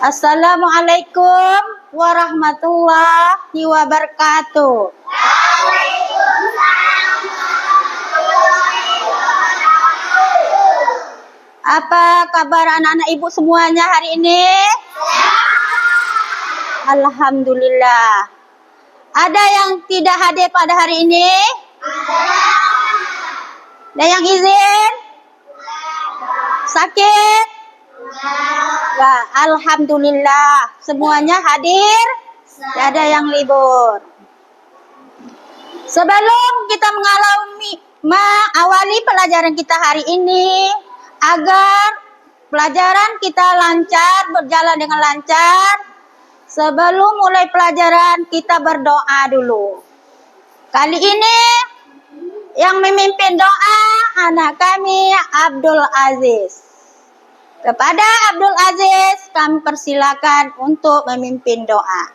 Assalamualaikum warahmatullahi wabarakatuh. Apa kabar anak-anak ibu semuanya hari ini? Alhamdulillah. Ada yang tidak hadir pada hari ini? Ada yang izin? Sakit? Ya, alhamdulillah. Semuanya hadir. Tidak ada yang libur. Sebelum kita mengawali pelajaran kita hari ini, agar pelajaran kita lancar, berjalan dengan lancar, sebelum mulai pelajaran kita berdoa dulu. Kali ini yang memimpin doa anak kami Abdul Aziz. Kepada Abdul Aziz kami persilakan untuk memimpin doa.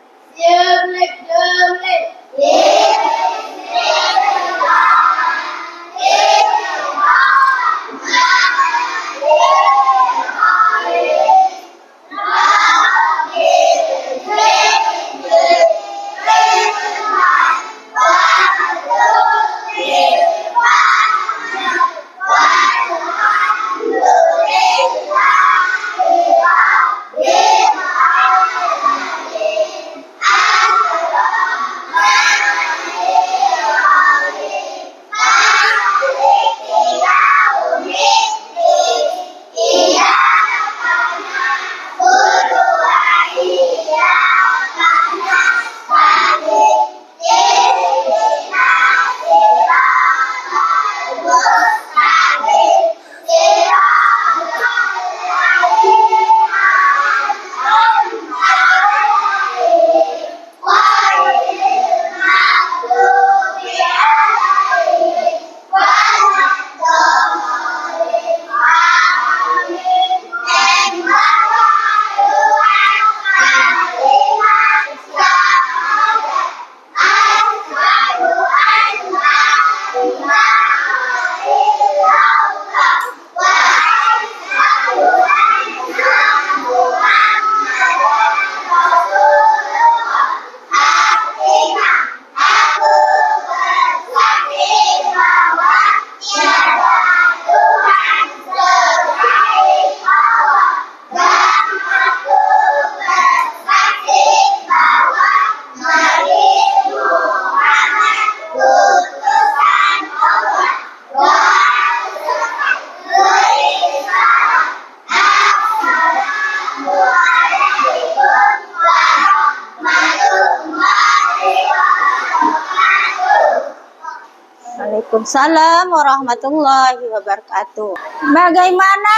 Waalaikumsalam warahmatullahi wabarakatuh. Bagaimana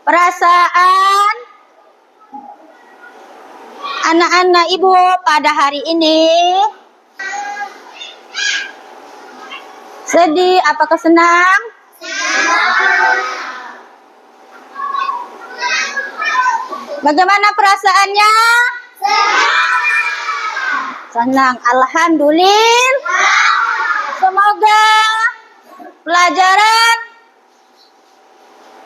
perasaan anak-anak ibu pada hari ini? Sedih? Apakah senang? Bagaimana perasaannya? Senang. Alhamdulillah. Semoga pelajaran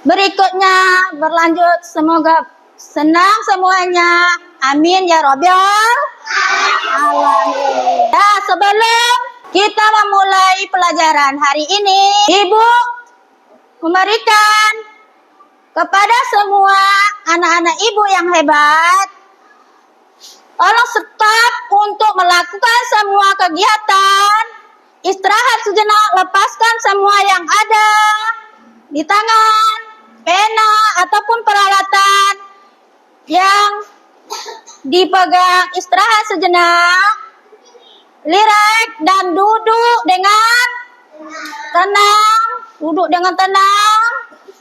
berikutnya berlanjut. Semoga senang semuanya. Amin ya Rabbal alamin. Nah, sebelum kita memulai pelajaran hari ini, Ibu memberikan kepada semua anak-anak ibu yang hebat, tolong stop untuk melakukan semua kegiatan. Istirahat sejenak, lepaskan semua yang ada di tangan, pena ataupun peralatan yang dipegang. Istirahat sejenak, rileks dan duduk dengan tenang. Duduk dengan tenang,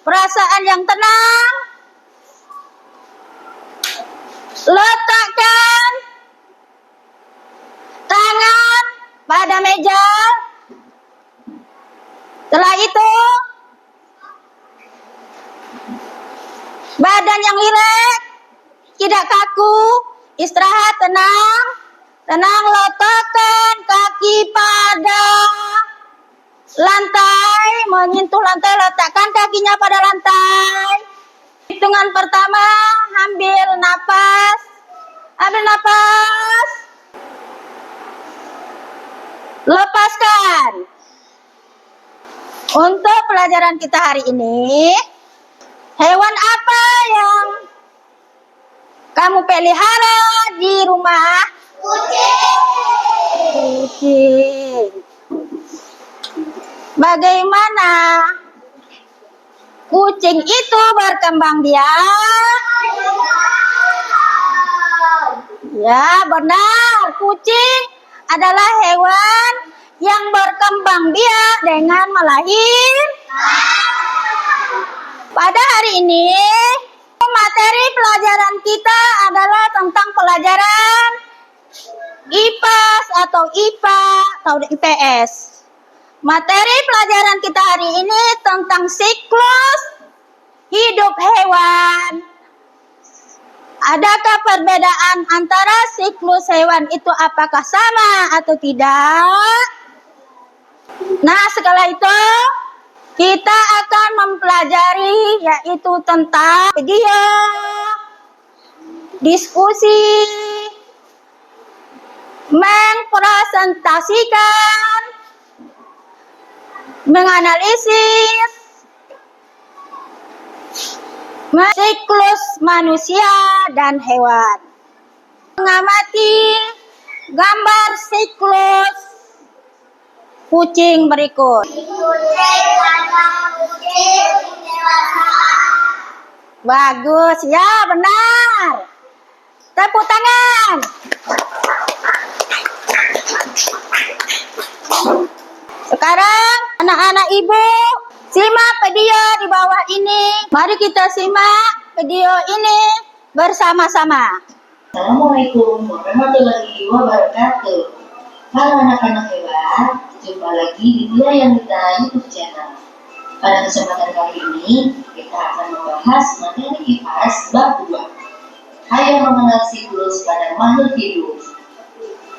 perasaan yang tenang. Letakkan tangan pada meja. Setelah itu, badan yang rileks, tidak kaku, istirahat tenang. Tenang, letakkan kaki pada lantai, menyentuh lantai, letakkan kakinya pada lantai. Hitung Hitungan pertama, ambil napas. Ambil napas. Lepaskan. Untuk pelajaran kita hari ini, hewan apa yang kamu pelihara di rumah? Kucing. Kucing. Bagaimana kucing itu berkembang biak? Ya, benar. Kucing adalah hewan yang berkembang biak dengan melahirkan. Pada hari ini, materi pelajaran kita adalah tentang pelajaran IPAS atau IPA atau IPS. Materi pelajaran kita hari ini tentang siklus hidup hewan. Adakah perbedaan antara siklus hewan itu apakah sama atau tidak? Nah, setelah itu kita akan mempelajari yaitu tentang video, diskusi, mempresentasikan, menganalisis siklus manusia dan hewan. Mengamati gambar siklus kucing berikut. Bagus, ya benar. Tepuk tangan. Sekarang anak-anak ibu simak video di bawah ini. Mari kita simak video ini bersama-sama. Assalamualaikum warahmatullahi wabarakatuh. Halo anak-anak hebat, jumpa lagi di Wilayah Mita YouTube channel. Pada kesempatan kali ini, kita akan membahas materi IPAS bab 2. Ayo mengenal siklus pada makhluk hidup.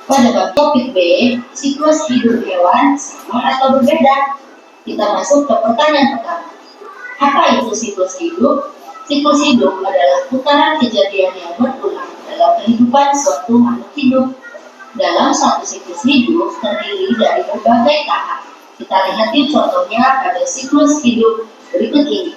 Pada bab topik B, siklus hidup hewan sama atau berbeda? Kita masuk ke pertanyaan pertama. Apa itu siklus hidup? Siklus hidup adalah putaran kejadian yang berulang dalam kehidupan suatu makhluk hidup. Dalam satu siklus hidup terdiri dari berbagai tahap. Kita lihat contohnya pada siklus hidup berikut ini.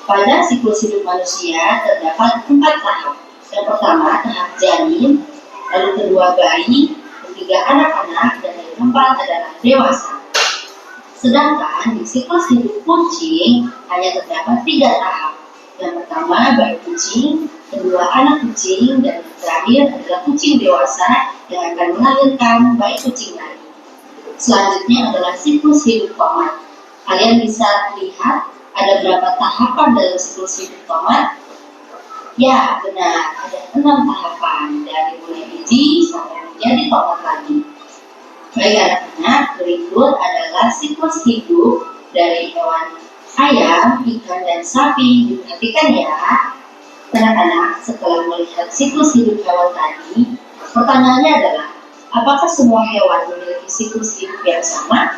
Pada siklus hidup manusia terdapat 4 tahap. Yang pertama tahap janin, lalu kedua bayi, ketiga anak-anak, dan yang keempat adalah dewasa. Sedangkan di siklus hidup kucing hanya terdapat 3 tahap. Yang pertama bayi kucing, kedua anak kucing, dan yang terakhir adalah kucing dewasa yang akan melahirkan bayi kucing lagi. Selanjutnya adalah siklus hidup tomat. Kalian bisa lihat ada berapa tahapan dalam siklus hidup tomat? Ya, benar, ada 6 tahapan dari mulai biji sampai menjadi tomat lagi. Baik anak-anak, berikut adalah siklus hidup dari hewan ayam, ikan, dan sapi. Perhatikan ya, anak-anak, setelah melihat siklus hidup hewan tadi, pertanyaannya adalah, apakah semua hewan memiliki siklus hidup yang sama?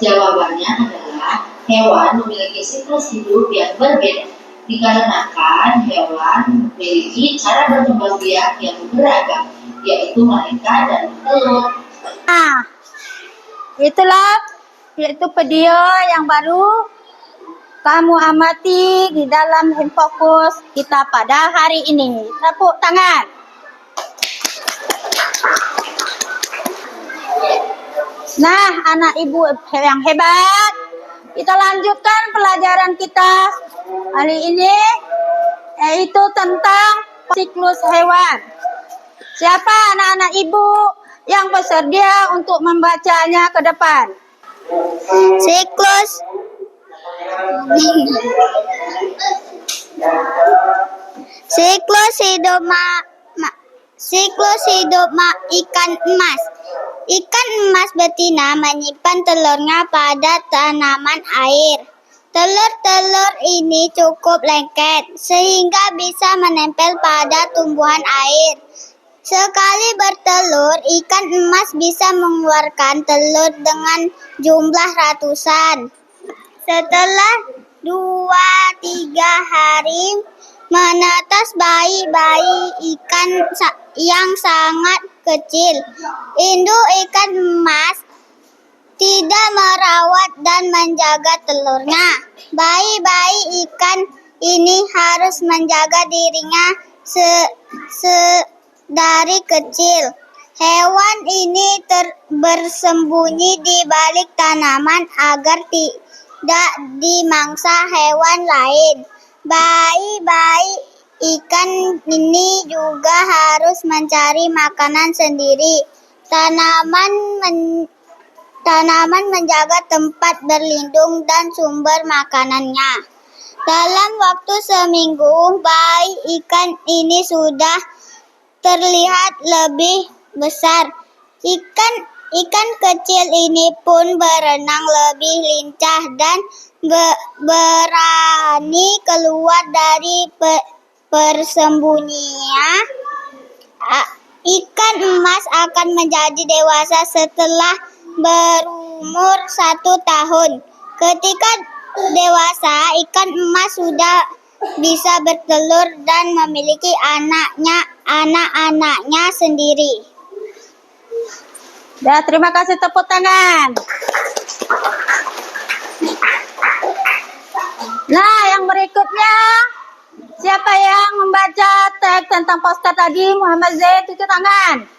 Jawabannya adalah hewan memiliki siklus hidup yang berbeda. Dikarenakan hewan memiliki cara berkembang biak yang beragam, yaitu melahirkan dan bertelur. Nah, itulah yaitu video yang baru kamu amati di dalam Infokus kita pada hari ini. Tepuk tangan. Nah, anak ibu yang hebat, kita lanjutkan pelajaran kita hari ini, yaitu tentang siklus hewan. Siapa anak-anak ibu yang bersedia untuk membacanya ke depan? Siklus hidup ikan emas. Ikan emas betina menyimpan telurnya pada tanaman air. Telur-telur ini cukup lengket sehingga bisa menempel pada tumbuhan air. Sekali bertelur, ikan emas bisa mengeluarkan telur dengan jumlah ratusan. 2-3 hari menetas bayi-bayi ikan yang sangat kecil. Induk ikan emas tidak merawat dan menjaga telurnya. Bayi-bayi ikan ini harus menjaga dirinya dari kecil. Hewan ini bersembunyi di balik tanaman agar tidak dimangsa hewan lain. Bayi-bayi ikan ini juga harus mencari makanan sendiri. Tanaman menjaga tempat berlindung dan sumber makanannya. Dalam waktu seminggu, bayi ikan ini sudah terlihat lebih besar. Ikan kecil ini pun berenang lebih lincah dan berani keluar dari persembunyian. Ikan emas akan menjadi dewasa setelah berumur 1 tahun. Ketika dewasa, ikan emas sudah bisa bertelur dan memiliki anak-anaknya sendiri. Ya, terima kasih, tepuk tangan. Nah, yang berikutnya, siapa yang membaca teks tentang poster tadi? Muhammad Zaid, cuci tangan.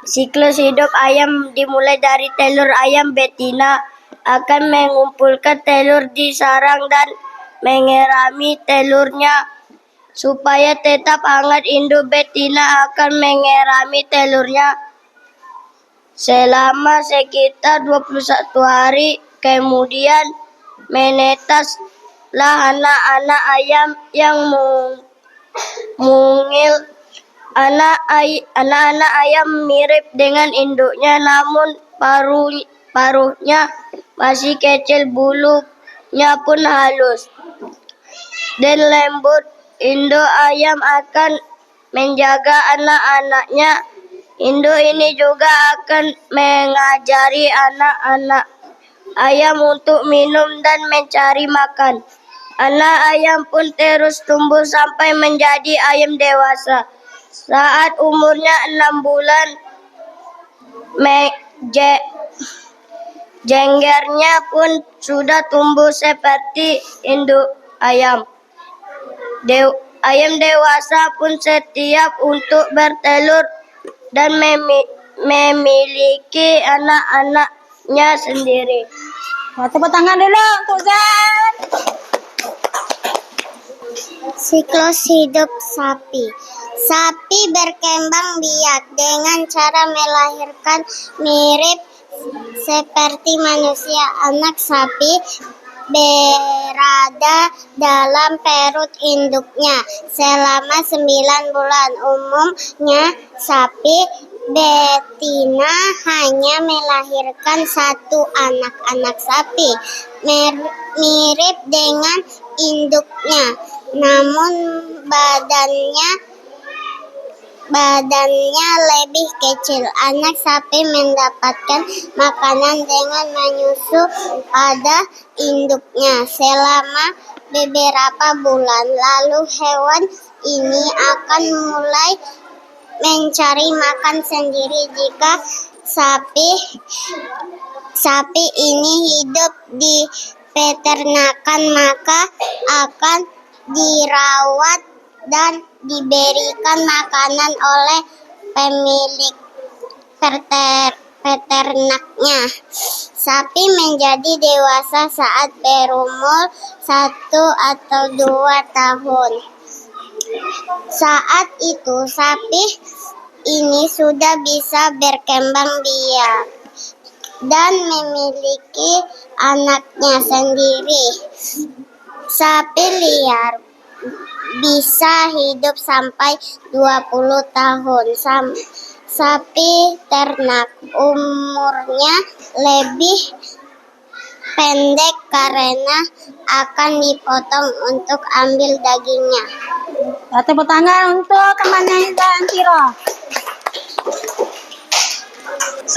Siklus hidup ayam dimulai dari telur ayam betina akan mengumpulkan telur di sarang dan mengerami telurnya. Supaya tetap hangat, induk betina akan mengerami telurnya selama sekitar 21 hari. Kemudian menetaslah anak-anak ayam yang mungil. Anak-anak ayam mirip dengan induknya, namun paruhnya masih kecil, bulunya pun halus dan lembut. Induk ayam akan menjaga anak-anaknya. Induk ini juga akan mengajari anak-anak ayam untuk minum dan mencari makan. Anak ayam pun terus tumbuh sampai menjadi ayam dewasa. Saat umurnya 6 bulan, jenggernya pun sudah tumbuh seperti induk ayam. Ayam dewasa pun siap untuk bertelur dan memiliki anak-anaknya sendiri. Nah, tepuk tangan dulu untuk Zan. Siklus hidup sapi. Sapi berkembang biak dengan cara melahirkan mirip seperti manusia. Anak sapi berada dalam perut induknya selama 9 bulan. Umumnya sapi betina hanya melahirkan 1 anak sapi mirip dengan induknya, namun badannya lebih kecil. Anak sapi mendapatkan makanan dengan menyusu pada induknya selama beberapa bulan. Lalu hewan ini akan mulai mencari makan sendiri. Jika sapi ini hidup di peternakan, maka akan dirawat dan diberikan makanan oleh pemilik peternaknya. Sapi menjadi dewasa saat berumur 1 atau 2 tahun. Saat itu sapi ini sudah bisa berkembang biak dan memiliki anaknya sendiri. Sapi liar bisa hidup sampai 20 tahun. Sapi ternak umurnya lebih pendek karena akan dipotong untuk ambil dagingnya. Tepuk tangan untuk temannya Zan Siro.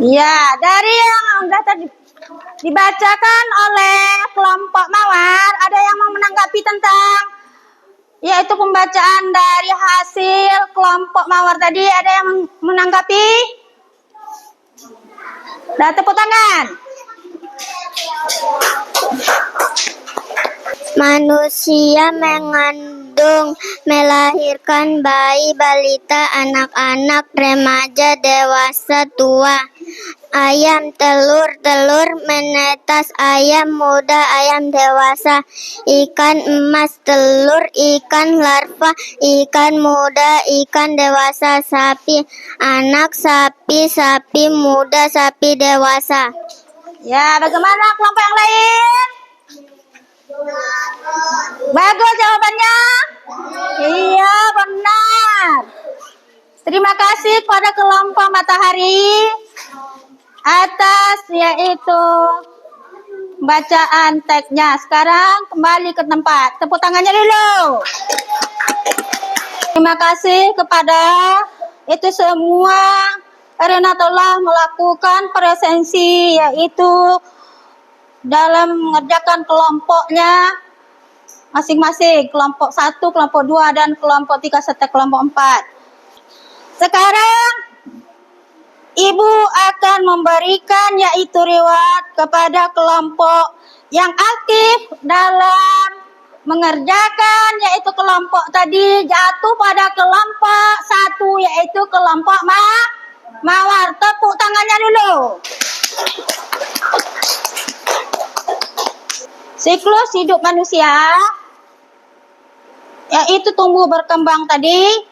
Ya, dari yang sudah tadi dibacakan oleh kelompok Mawar, ada yang mau menanggapi tentang yaitu pembacaan dari hasil kelompok Mawar tadi, ada yang menanggapi? Dah, tepuk tangan. Manusia mengandung, melahirkan bayi, balita, anak-anak, remaja, dewasa, tua. Ayam, telur, telur menetas, ayam muda, ayam dewasa, ikan emas, telur, ikan larva, ikan muda, ikan dewasa, sapi, anak, sapi, sapi muda, sapi dewasa. Ya, bagaimana kelompok yang lain? Bagus jawabannya? Iya, benar. Terima kasih kepada kelompok Matahari atas yaitu bacaan teksnya. Sekarang kembali ke tempat. Tepuk tangannya dulu. Terima kasih kepada itu semua karena telah melakukan presensi yaitu dalam mengerjakan kelompoknya masing-masing, kelompok 1, kelompok 2, dan kelompok 3 serta kelompok 4. Sekarang Ibu akan memberikan yaitu reward kepada kelompok yang aktif dalam mengerjakan yaitu kelompok tadi jatuh pada kelompok 1 yaitu kelompok Mawar. Tepuk tangannya dulu. Siklus hidup manusia yaitu tumbuh berkembang tadi.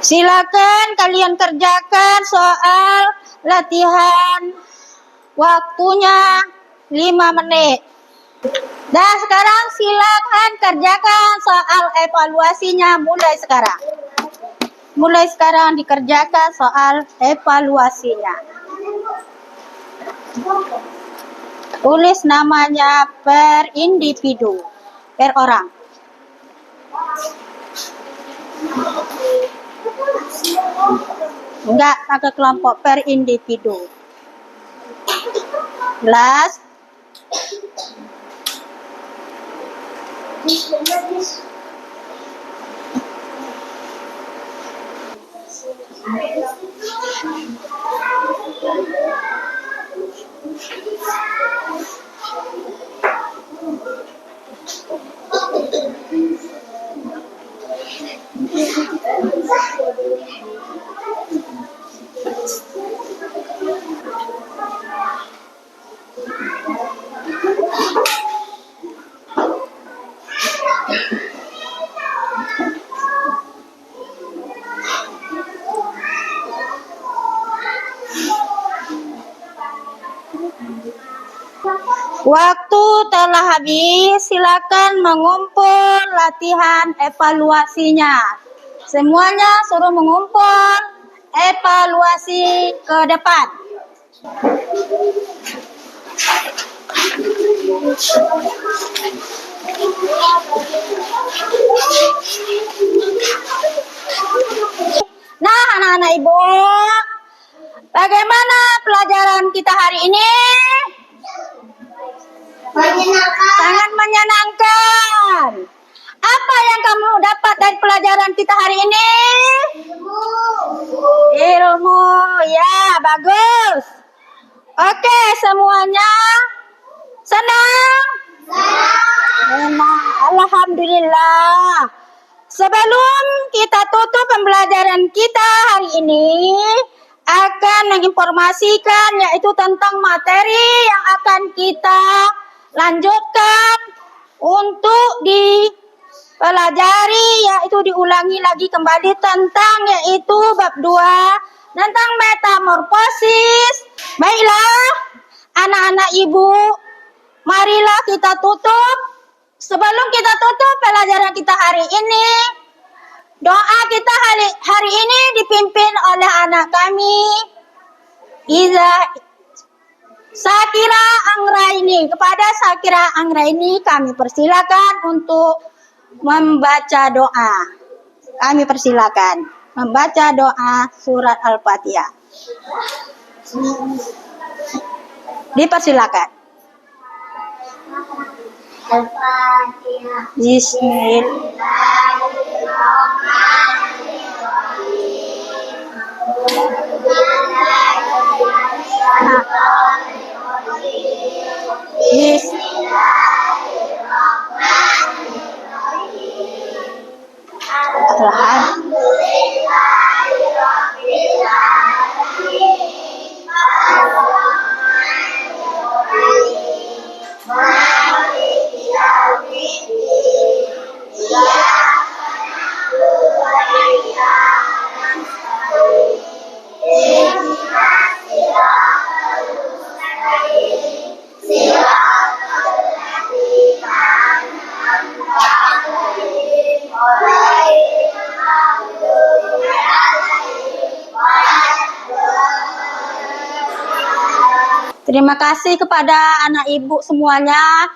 Silakan kalian kerjakan soal latihan. Waktunya 5 menit. Dan sekarang silakan kerjakan soal evaluasinya mulai sekarang. Mulai sekarang dikerjakan soal evaluasinya. Tulis namanya per individu, per orang. Enggak, pakai kelompok per individu. Last. Waktu telah habis, silakan mengumpul latihan evaluasinya. Semuanya suruh mengumpul evaluasi ke depan. Nah, anak-anak ibu, bagaimana pelajaran kita hari ini? Sangat menyenangkan. Apa yang kamu dapat dari pelajaran kita hari ini? Ilmu. Ya, bagus. Oke, semuanya senang? Senang. Alhamdulillah. Sebelum kita tutup pembelajaran kita hari ini, akan menginformasikan yaitu tentang materi yang akan kita lanjutkan untuk dipelajari, yaitu diulangi lagi kembali tentang yaitu bab 2 tentang metamorfosis. Baiklah, anak-anak ibu, marilah kita tutup. Sebelum kita tutup pelajaran kita hari ini, doa kita hari ini dipimpin oleh anak kami, Sakira Anggraini. Kepada Sakira Anggraini kami persilakan untuk membaca doa. Kami persilakan membaca doa surat Al-Fatihah. Dipersilakan. Bismillahirrahmanirrahim. Terima kasih kepada anak ibu semuanya.